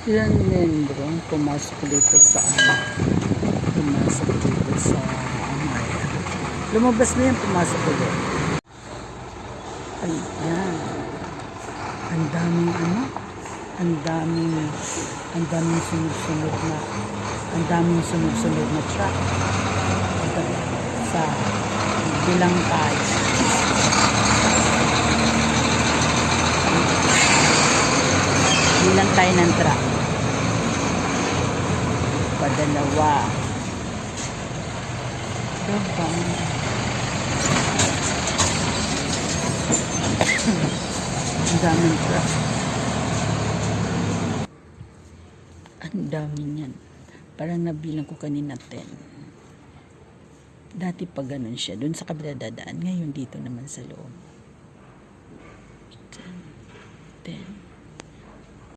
Ilang membro ang pumasok dito sa pumasok dito sa Amaya. Lumabas na yan, pumasok ulit. Ayan. Ang daming ang daming sunod-sunod na truck. Sa bilang tayo. Bilang tayo ng truck. Padalawa. Diba? Ang daming truck. Ang dami niyan. Parang nabilang ko kanina 10. Dati pa ganun siya. Doon sa kabila dadaan. Ngayon dito naman sa loob. 10.